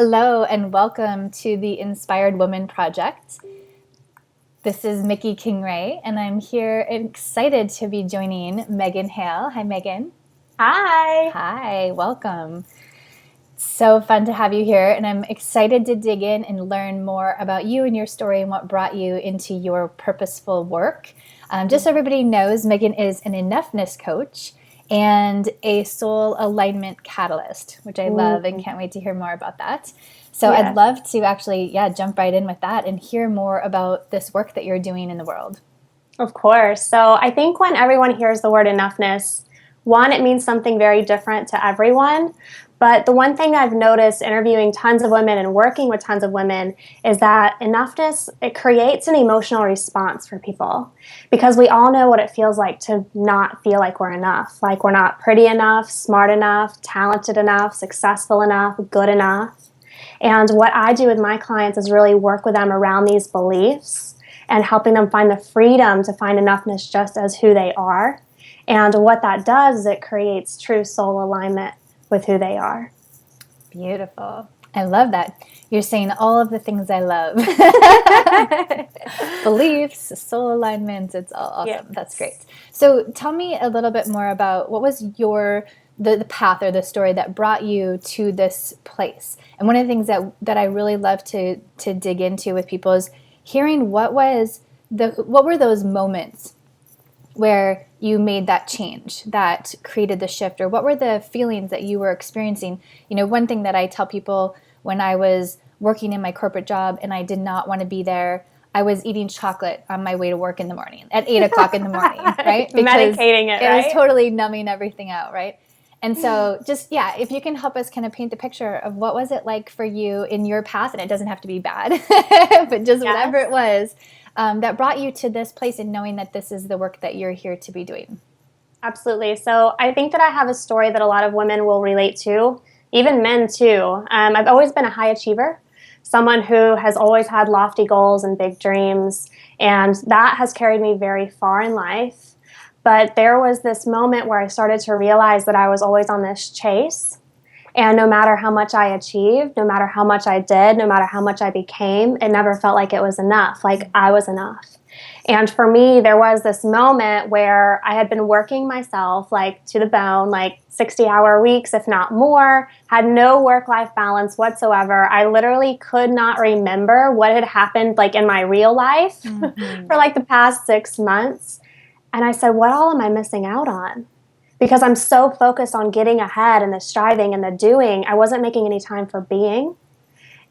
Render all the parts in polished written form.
Hello and welcome to the Inspired Woman Project. This is Mikki Kingrey and I'm here excited to be joining Megan Hale. Hi, Megan. Hi. Hi, welcome. So fun to have you here, and I'm excited to dig in and learn more about you and your story and what brought you into your purposeful work. Just so everybody knows, Megan is an enoughness coach and a soul alignment catalyst, which I love and can't wait to hear more about that. So Yes. I'd love to actually, jump right in with that and hear more about this work that you're doing in the world. Of course. So I think when everyone hears the word enoughness, one, it means something very different to everyone. But the one thing I've noticed interviewing tons of women and working with tons of women is that enoughness, it creates an emotional response for people because we all know what it feels like to not feel like we're enough, like we're not pretty enough, smart enough, talented enough, successful enough, good enough. And what I do with my clients is really work with them around these beliefs and helping them find the freedom to find enoughness just as who they are. And what that does is it creates true soul alignment with who they are. Beautiful. I love that. You're saying all of the things I love. Beliefs, soul alignments, it's all awesome. Yes. That's great. So tell me a little bit more about what was the path or the story that brought you to this place. And one of the things that I really love to dig into with people is hearing what were those moments where you made that change that created the shift, or what were the feelings that you were experiencing? You know, one thing that I tell people when I was working in my corporate job and I did not want to be there, I was eating chocolate on my way to work in the morning at 8 o'clock in the morning, right? Because medicating it, right? It was totally numbing everything out, right? And so just, if you can help us kind of paint the picture of what was it like for you in your path, and it doesn't have to be bad, but just whatever it was, that brought you to this place and knowing that this is the work that you're here to be doing. Absolutely. So I think that I have a story that a lot of women will relate to, even men too. I've always been a high achiever, someone who has always had lofty goals and big dreams, and that has carried me very far in life. But there was this moment where I started to realize that I was always on this chase. And no matter how much I achieved, no matter how much I did, no matter how much I became, it never felt like it was enough, like I was enough. And for me, there was this moment where I had been working myself like to the bone, like 60-hour weeks, if not more, had no work-life balance whatsoever. I literally could not remember what had happened like in my real life for like the past 6 months. And I said, what all am I missing out on? Because I'm so focused on getting ahead and the striving and the doing, I wasn't making any time for being.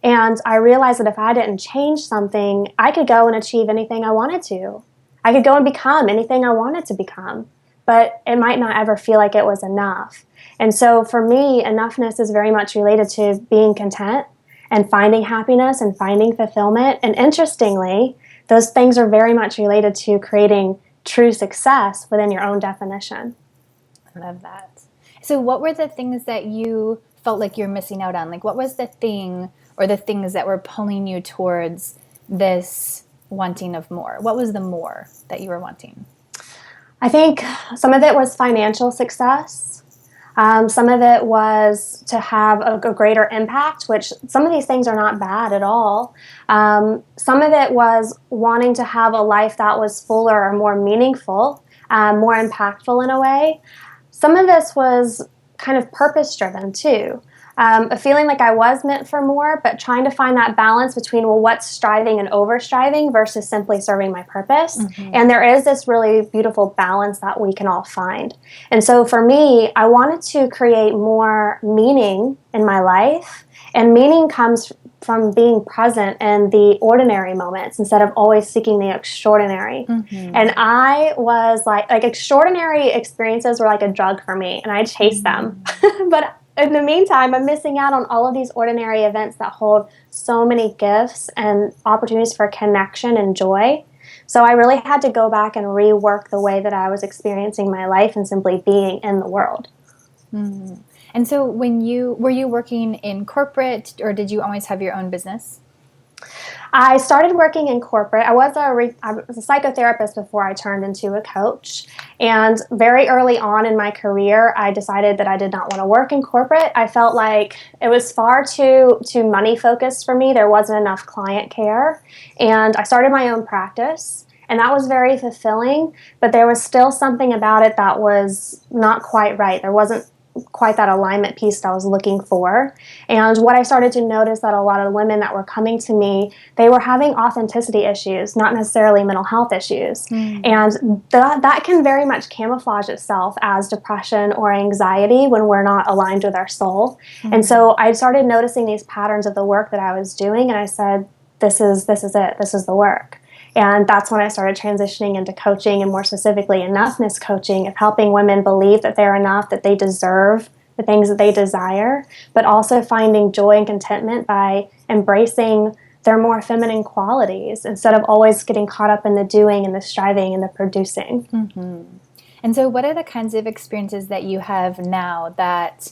And I realized that if I didn't change something, I could go and achieve anything I wanted to. I could go and become anything I wanted to become, but it might not ever feel like it was enough. And so for me, enoughness is very much related to being content and finding happiness and finding fulfillment. And interestingly, those things are very much related to creating true success within your own definition. I love that. So what were the things that you felt like you're missing out on? Like, what was the thing or the things that were pulling you towards this wanting of more? What was the more that you were wanting? I think some of it was financial success. Some of it was to have a greater impact, which some of these things are not bad at all. Some of it was wanting to have a life that was fuller or more meaningful, more impactful in a way. Some of this was kind of purpose-driven too. A feeling like I was meant for more, but trying to find that balance between, well, what's striving and over-striving versus simply serving my purpose. And there is this really beautiful balance that we can all find. And so for me, I wanted to create more meaning in my life. And meaning comes from being present in the ordinary moments instead of always seeking the extraordinary. And I was like extraordinary experiences were like a drug for me, and I chased them. But in the meantime, I'm missing out on all of these ordinary events that hold so many gifts and opportunities for connection and joy. So I really had to go back and rework the way that I was experiencing my life and simply being in the world. And so were you working in corporate, or did you always have your own business? I started working in corporate. I was a psychotherapist before I turned into a coach. And very early on in my career, I decided that I did not want to work in corporate. I felt like it was far too money focused for me. There wasn't enough client care. And I started my own practice. And that was very fulfilling, but there was still something about it that was not quite right. There wasn't quite that alignment piece that I was looking for. And what I started to notice that a lot of the women that were coming to me, they were having authenticity issues, not necessarily mental health issues. And that can very much camouflage itself as depression or anxiety when we're not aligned with our soul. And so I started noticing these patterns of the work that I was doing, and I said, this is it. This is the work. And that's when I started transitioning into coaching, and more specifically enoughness coaching, of helping women believe that they're enough, that they deserve the things that they desire, but also finding joy and contentment by embracing their more feminine qualities instead of always getting caught up in the doing and the striving and the producing. And so what are the kinds of experiences that you have now that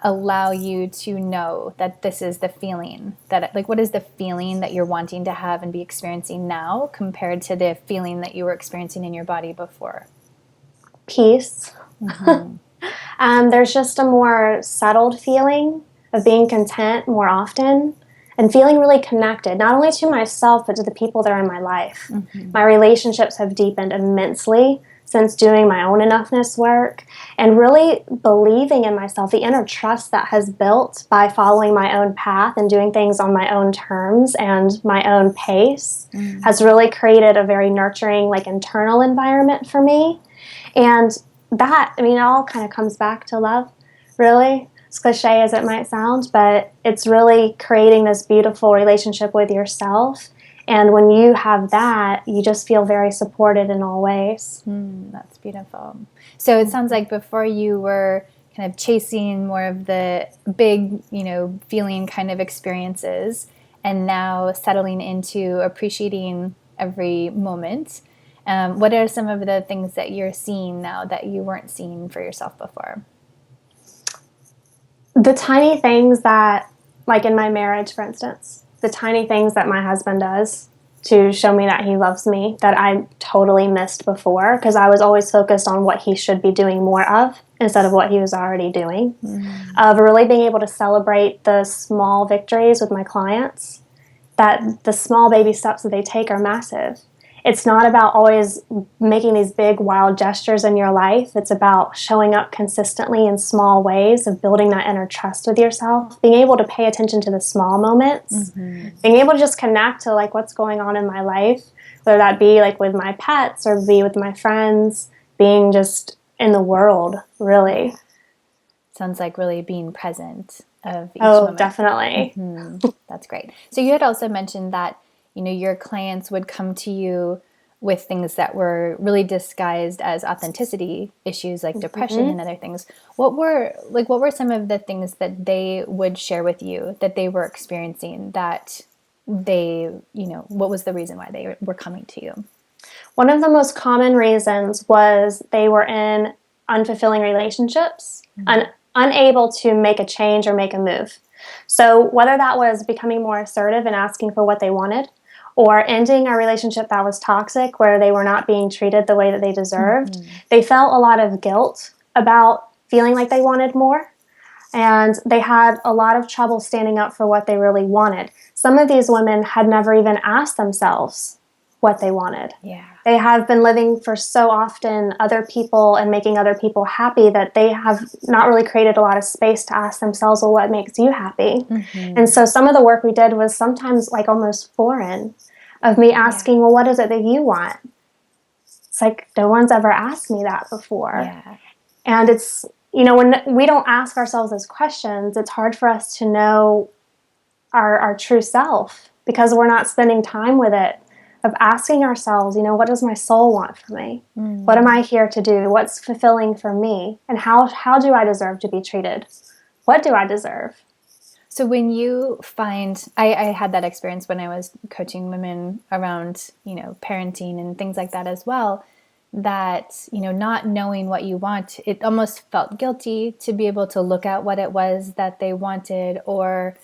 allow you to know that this is the feeling that, like, what is the feeling that you're wanting to have and be experiencing now compared to the feeling that you were experiencing in your body before? Peace. There's just a more settled feeling of being content more often and feeling really connected, not only to myself, but to the people that are in my life. My relationships have deepened immensely since doing my own enoughness work, and really believing in myself, the inner trust that has built by following my own path and doing things on my own terms and my own pace has really created a very nurturing, like, internal environment for me. And that, I mean, it all kind of comes back to love, really. As cliche as it might sound, but it's really creating this beautiful relationship with yourself. And when you have that, you just feel very supported in all ways. That's beautiful. So it sounds like before you were kind of chasing more of the big, feeling kind of experiences, and now settling into appreciating every moment. What are some of the things that you're seeing now that you weren't seeing for yourself before? The tiny things that, like in my marriage, for instance, the tiny things that my husband does to show me that he loves me that I totally missed before, because I was always focused on what he should be doing more of instead of what he was already doing. Of really being able to celebrate the small victories with my clients, that the small baby steps that they take are massive. It's not about always making these big, wild gestures in your life. It's about showing up consistently in small ways, of building that inner trust with yourself, being able to pay attention to the small moments, being able to just connect to, like, what's going on in my life, whether that be like with my pets or be with my friends, being just in the world, really. Sounds like really being present of each moment. Definitely. That's great. So you had also mentioned that your clients would come to you with things that were really disguised as authenticity issues, like depression and other things. What were some of the things that they would share with you that they were experiencing, that they, what was the reason why they were coming to you? One of the most common reasons was they were in unfulfilling relationships, unable to make a change or make a move. So whether that was becoming more assertive and asking for what they wanted, or ending a relationship that was toxic where they were not being treated the way that they deserved, they felt a lot of guilt about feeling like they wanted more. And they had a lot of trouble standing up for what they really wanted. Some of these women had never even asked themselves what they wanted. They have been living for so often other people and making other people happy that they have not really created a lot of space to ask themselves, well, what makes you happy? And so some of the work we did was sometimes like almost foreign, of me asking, well, what is it that you want? It's like, no one's ever asked me that before. And it's, when we don't ask ourselves those questions, it's hard for us to know our true self, because we're not spending time with it, of asking ourselves, what does my soul want from me? What am I here to do? What's fulfilling for me? And how do I deserve to be treated? What do I deserve? So when you find, I had that experience when I was coaching women around, parenting and things like that as well, that, not knowing what you want, it almost felt guilty to be able to look at what it was that they wanted, or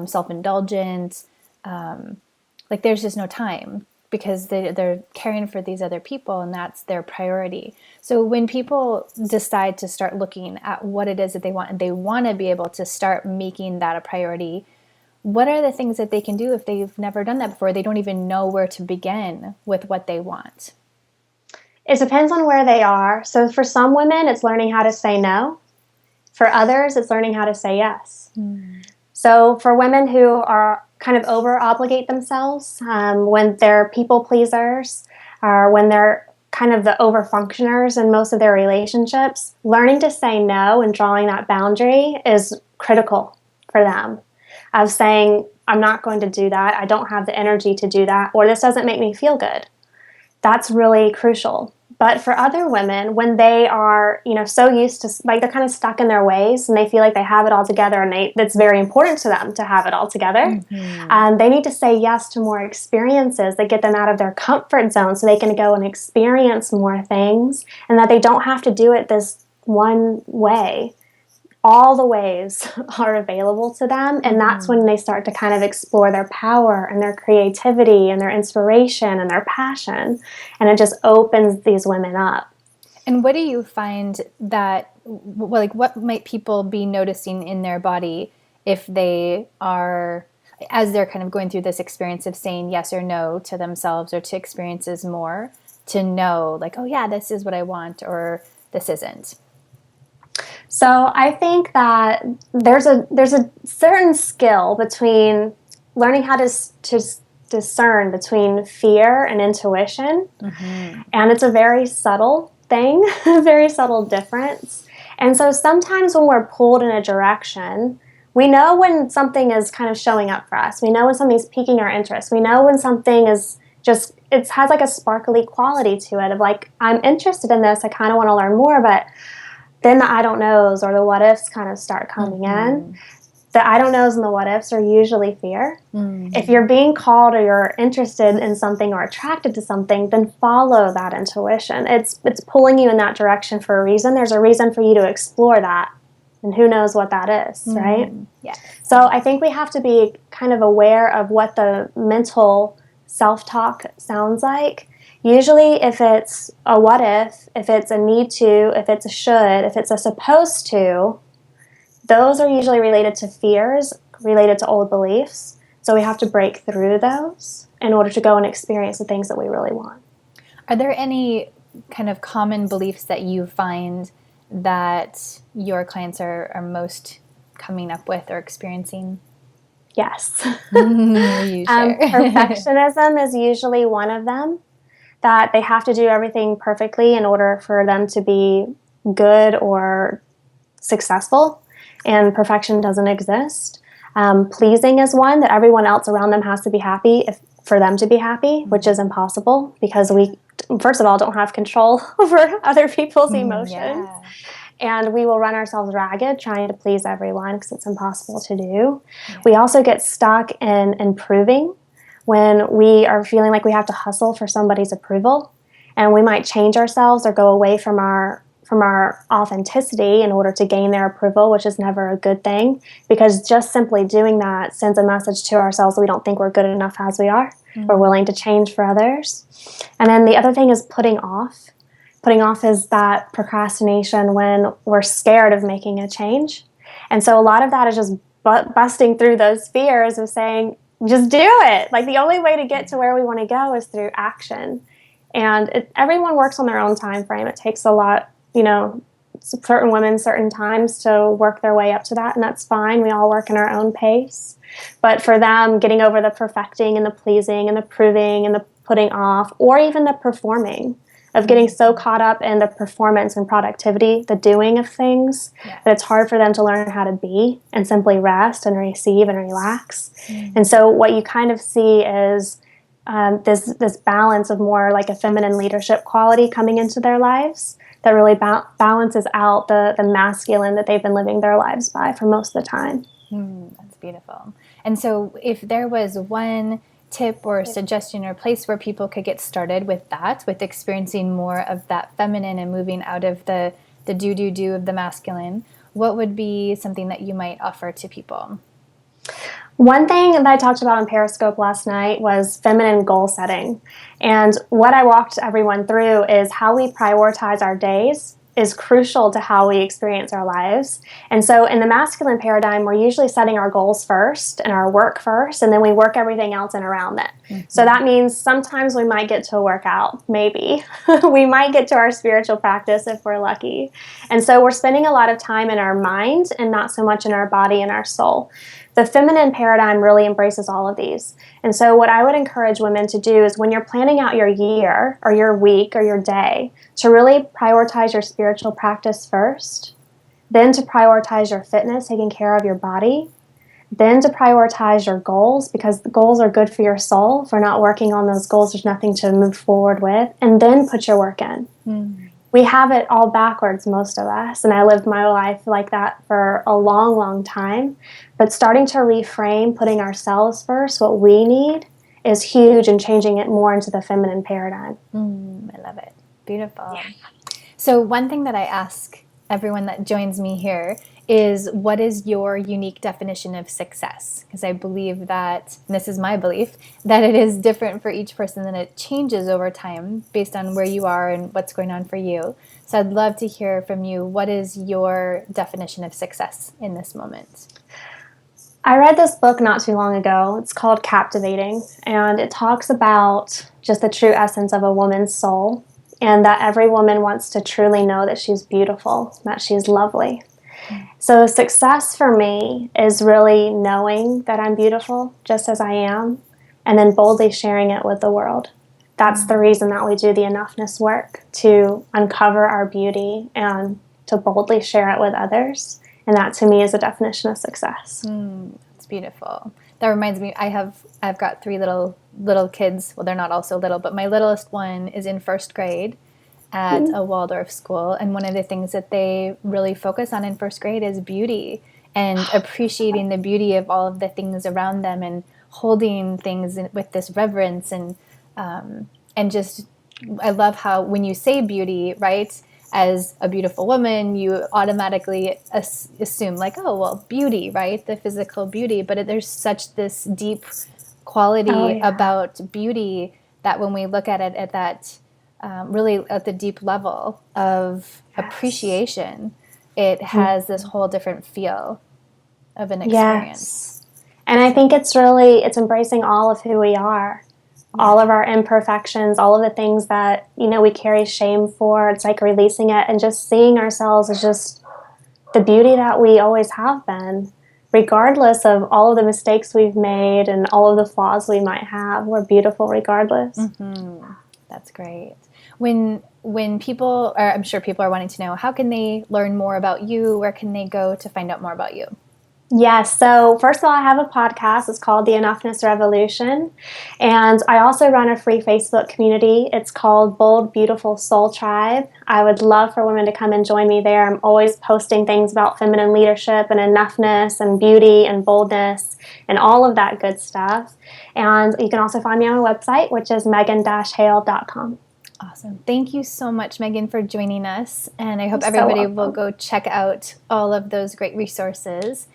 self-indulgent, like there's just no time because they're caring for these other people and that's their priority. So when people decide to start looking at what it is that they want and they want to be able to start making that a priority, what are the things that they can do if they've never done that before? They don't even know where to begin with what they want. It depends on where they are. So for some women, it's learning how to say no. For others, it's learning how to say yes. So for women who are kind of over-obligate themselves, when they're people pleasers, or when they're kind of the over-functioners in most of their relationships, learning to say no and drawing that boundary is critical for them. Of saying, I'm not going to do that, I don't have the energy to do that, or this doesn't make me feel good. That's really crucial. But for other women, when they are, so used to, like they're kind of stuck in their ways and they feel like they have it all together and it's very important to them to have it all together, they need to say yes to more experiences that get them out of their comfort zone so they can go and experience more things and that they don't have to do it this one way. All the ways are available to them, and that's when they start to kind of explore their power and their creativity and their inspiration and their passion, and it just opens these women up. And what do you find that, like, what might people be noticing in their body if they are, as they're kind of going through this experience of saying yes or no to themselves or to experiences more, to know, like, oh yeah, this is what I want or this isn't? So I think that there's a certain skill between learning how to discern between fear and intuition, and it's a very subtle thing, a very subtle difference. And so sometimes when we're pulled in a direction, we know when something is kind of showing up for us. We know when something's piquing our interest. We know when something is just, it has like a sparkly quality to it of like, I'm interested in this, I kind of want to learn more, but then the I don't knows or the what ifs kind of start coming in. The I don't knows and the what ifs are usually fear. If you're being called or you're interested in something or attracted to something, then follow that intuition. It's pulling you in that direction for a reason. There's a reason for you to explore that. And who knows what that is, right? Yeah. So I think we have to be kind of aware of what the mental self-talk sounds like. Usually if it's a what if it's a need to, if it's a should, if it's a supposed to, those are usually related to fears, related to old beliefs. So we have to break through those in order to go and experience the things that we really want. Are there any kind of common beliefs that you find that your clients are most coming up with or experiencing? Yes. You share. Perfectionism is usually one of them. That they have to do everything perfectly in order for them to be good or successful, and perfection doesn't exist. Pleasing is one, that everyone else around them has to be happy for them to be happy, which is impossible because we, first of all, don't have control over other people's emotions. And we will run ourselves ragged trying to please everyone because it's impossible to do. We also get stuck in improving when we are feeling like we have to hustle for somebody's approval, and we might change ourselves or go away from our authenticity in order to gain their approval, which is never a good thing, because just simply doing that sends a message to ourselves that we don't think we're good enough as we are. We're willing to change for others. And then the other thing is putting off. Putting off is that procrastination when we're scared of making a change. And so a lot of that is just busting through those fears of saying, just do it. Like the only way to get to where we want to go is through action. And everyone works on their own time frame. It takes a lot, certain women, certain times to work their way up to that, and that's fine. We all work in our own pace. But for them, getting over the perfecting and the pleasing and the proving and the putting off, or even the performing, of getting so caught up in the performance and productivity, the doing of things, that it's hard for them to learn how to be and simply rest and receive and relax. And so what you kind of see is this balance of more like a feminine leadership quality coming into their lives that really balances out the masculine that they've been living their lives by for most of the time. That's beautiful. And so if there was one tip or suggestion or place where people could get started with that, with experiencing more of that feminine and moving out of the do of the masculine, what would be something that you might offer to people? One thing that I talked about on Periscope last night was feminine goal setting. And what I walked everyone through is how we prioritize our days is crucial to how we experience our lives. And so in the masculine paradigm, we're usually setting our goals first and our work first, and then we work everything else in around it. Mm-hmm. So that means sometimes we might get to a workout, maybe. We might get to our spiritual practice if we're lucky. And so we're spending a lot of time in our mind and not so much in our body and our soul. The feminine paradigm really embraces all of these. And so what I would encourage women to do is when you're planning out your year or your week or your day, to really prioritize your spiritual practice first, then to prioritize your fitness, taking care of your body, then to prioritize your goals, because the goals are good for your soul. If we're not working on those goals, there's nothing to move forward with, and then put your work in. We have it all backwards, most of us, and I lived my life like that for a long, long time. But starting to reframe, putting ourselves first, what we need, is huge, and changing it more into the feminine paradigm. I love it. Beautiful. Yeah. So one thing that I ask everyone that joins me here is, what is your unique definition of success? Because I believe that, and this is my belief, that it is different for each person and it changes over time based on where you are and what's going on for you. So I'd love to hear from you. What is your definition of success in this moment? I read this book not too long ago. It's called Captivating, and it talks about just the true essence of a woman's soul, and that every woman wants to truly know that she's beautiful, that she's lovely. So success for me is really knowing that I'm beautiful just as I am, and then boldly sharing it with the world. That's the reason that we do the Enoughness work, to uncover our beauty and to boldly share it with others. And that to me is a definition of success. It's beautiful. That reminds me, I've got 3 little kids. Well, they're not all so little, but my littlest one is in 1st grade at a Waldorf school, and one of the things that they really focus on in 1st grade is beauty and appreciating the beauty of all of the things around them and holding things with this reverence and just, I love how when you say beauty, right, as a beautiful woman, you automatically assume like, oh, well, beauty, right, the physical beauty, but there's such this deep quality about beauty that when we look at it at that really at the deep level of appreciation, it has this whole different feel of an experience. And I think it's embracing all of who we are, all of our imperfections, all of the things that, we carry shame for. It's like releasing it and just seeing ourselves as just the beauty that we always have been, regardless of all of the mistakes we've made and all of the flaws we might have. We're beautiful regardless. That's great. When people are, I'm sure people are wanting to know, how can they learn more about you? Where can they go to find out more about you? Yes. So first of all, I have a podcast. It's called The Enoughness Revolution. And I also run a free Facebook community. It's called Bold, Beautiful Soul Tribe. I would love for women to come and join me there. I'm always posting things about feminine leadership and enoughness and beauty and boldness and all of that good stuff. And you can also find me on my website, which is megan-hale.com. Awesome. Thank you so much, Megan, for joining us. And I hope everybody will go check out all of those great resources.